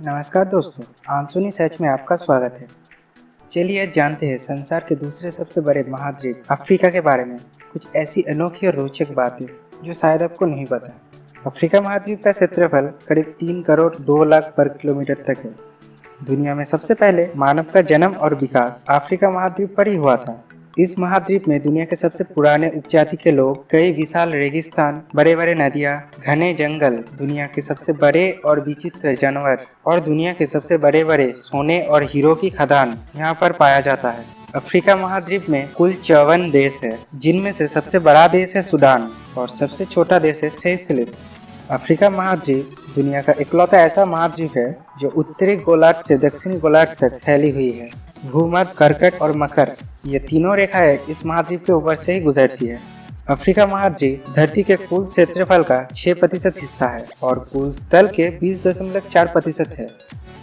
नमस्कार दोस्तों, आंसुनी सच में आपका स्वागत है। चलिए आज जानते हैं संसार के दूसरे सबसे बड़े महाद्वीप अफ्रीका के बारे में कुछ ऐसी अनोखी और रोचक बातें जो शायद आपको नहीं पता। अफ्रीका महाद्वीप का क्षेत्रफल करीब 3 करोड़ 2 लाख वर्ग किलोमीटर तक है। दुनिया में सबसे पहले मानव का जन्म और विकास अफ्रीका महाद्वीप पर ही हुआ था। इस महाद्वीप में दुनिया के सबसे पुराने उपजाति के लोग, कई विशाल रेगिस्तान, बड़े बड़े नदियाँ, घने जंगल, दुनिया के सबसे बड़े और विचित्र जानवर और दुनिया के सबसे बड़े बड़े सोने और हीरो की खदान यहाँ पर पाया जाता है। अफ्रीका महाद्वीप में कुल 54 देश है, जिनमें से सबसे बड़ा देश है सूडान और सबसे छोटा देश है सेशेल्स। अफ्रीका महाद्वीप दुनिया का इकलौता ऐसा महाद्वीप है जो उत्तरी गोलार्ध से दक्षिणी गोलार्ध तक फैली हुई है। भूमध्य, कर्कट और मकर, ये तीनों रेखाएं इस महाद्वीप के ऊपर से ही गुजरती है। अफ्रीका महाद्वीप धरती के कुल क्षेत्रफल का 6% हिस्सा है और कुल स्थल के 20.4% है।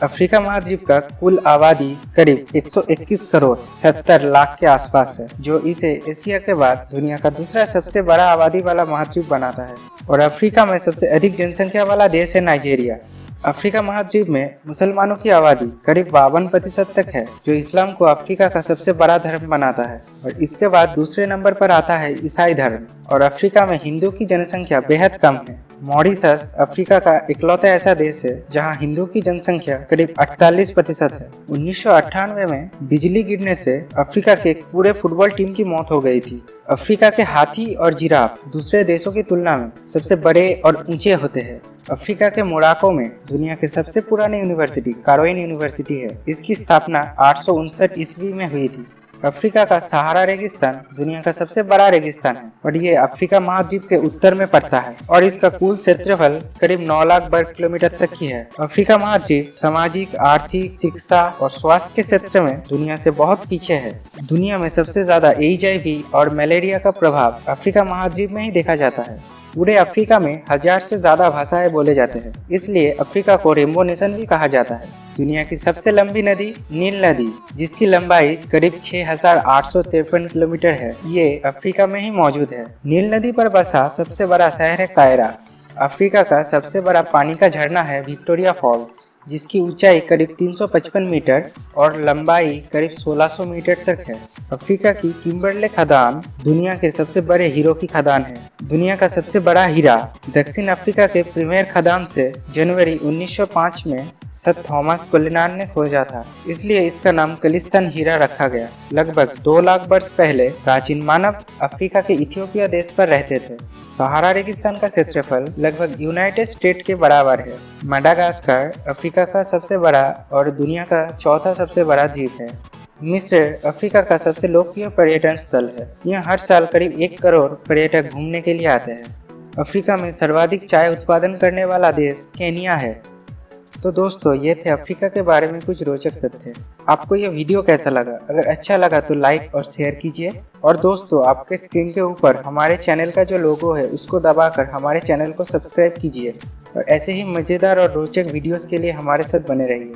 अफ्रीका महाद्वीप का कुल आबादी करीब 121 करोड़ 70 लाख के आसपास है, जो इसे एशिया के बाद दुनिया का दूसरा सबसे बड़ा आबादी वाला महाद्वीप बनाता है। और अफ्रीका में सबसे अधिक जनसंख्या वाला देश है नाइजीरिया। अफ्रीका महाद्वीप में मुसलमानों की आबादी करीब 52% तक है, जो इस्लाम को अफ्रीका का सबसे बड़ा धर्म बनाता है। और इसके बाद दूसरे नंबर पर आता है ईसाई धर्म। और अफ्रीका में हिंदू की जनसंख्या बेहद कम है। मॉरिशस अफ्रीका का इकलौता ऐसा देश है जहां हिंदू की जनसंख्या करीब 48% है। 1998 में बिजली गिरने से अफ्रीका के एक पूरे फुटबॉल टीम की मौत हो गई थी। अफ्रीका के हाथी और जिराफ दूसरे देशों की तुलना में सबसे बड़े और ऊंचे होते हैं। अफ्रीका के मोराको में दुनिया की सबसे पुरानी यूनिवर्सिटी कारोइन यूनिवर्सिटी है। इसकी स्थापना 859 ईस्वी में हुई थी। अफ्रीका का सहारा रेगिस्तान दुनिया का सबसे बड़ा रेगिस्तान है और ये अफ्रीका महाद्वीप के उत्तर में पड़ता है और इसका कुल क्षेत्रफल करीब 9 लाख वर्ग किलोमीटर तक ही है। अफ्रीका महाद्वीप सामाजिक, आर्थिक, शिक्षा और स्वास्थ्य के क्षेत्र में दुनिया से बहुत पीछे है। दुनिया में सबसे ज्यादा HIV और मलेरिया का प्रभाव अफ्रीका महाद्वीप में ही देखा जाता है। पूरे अफ्रीका में 1000 से ज्यादा भाषाएं बोले जाते हैं, इसलिए अफ्रीका को रेनबो नेशन भी कहा जाता है। दुनिया की सबसे लंबी नदी नील नदी, जिसकी लंबाई करीब 6853 किलोमीटर है, ये अफ्रीका में ही मौजूद है। नील नदी पर बसा सबसे बड़ा शहर है कायरा। अफ्रीका का सबसे बड़ा पानी का झरना है विक्टोरिया फॉल्स, जिसकी ऊंचाई करीब 355 मीटर और लंबाई करीब 1600 मीटर तक है। अफ्रीका की किम्बरले खदान दुनिया के सबसे बड़े हीरो की खदान है। दुनिया का सबसे बड़ा हीरा दक्षिण अफ्रीका के प्रीमियर खदान से जनवरी 1905 में सर थॉमस कुलिनान ने खोजा था, इसलिए इसका नाम कलिस्तान हीरा रखा गया। लगभग 2 लाख वर्ष पहले प्राचीन मानव अफ्रीका के इथियोपिया देश पर रहते थे। सहारा रेगिस्तान का क्षेत्रफल लगभग यूनाइटेड स्टेट के बराबर है। मेडागास्कर अफ्रीका का सबसे बड़ा और दुनिया का चौथा सबसे बड़ा द्वीप है। मिस्र अफ्रीका का सबसे लोकप्रिय पर्यटन स्थल है। यहाँ हर साल करीब 1 करोड़ पर्यटक घूमने के लिए आते हैं। अफ्रीका में सर्वाधिक चाय उत्पादन करने वाला देश केनिया है। तो दोस्तों, ये थे अफ्रीका के बारे में कुछ रोचक तथ्य। आपको यह वीडियो कैसा लगा? अगर अच्छा लगा तो लाइक और शेयर कीजिए। और दोस्तों, आपके स्क्रीन के ऊपर हमारे चैनल का जो लोगो है उसको दबाकर हमारे चैनल को सब्सक्राइब कीजिए और ऐसे ही मज़ेदार और रोचक वीडियोस के लिए हमारे साथ बने रहिए।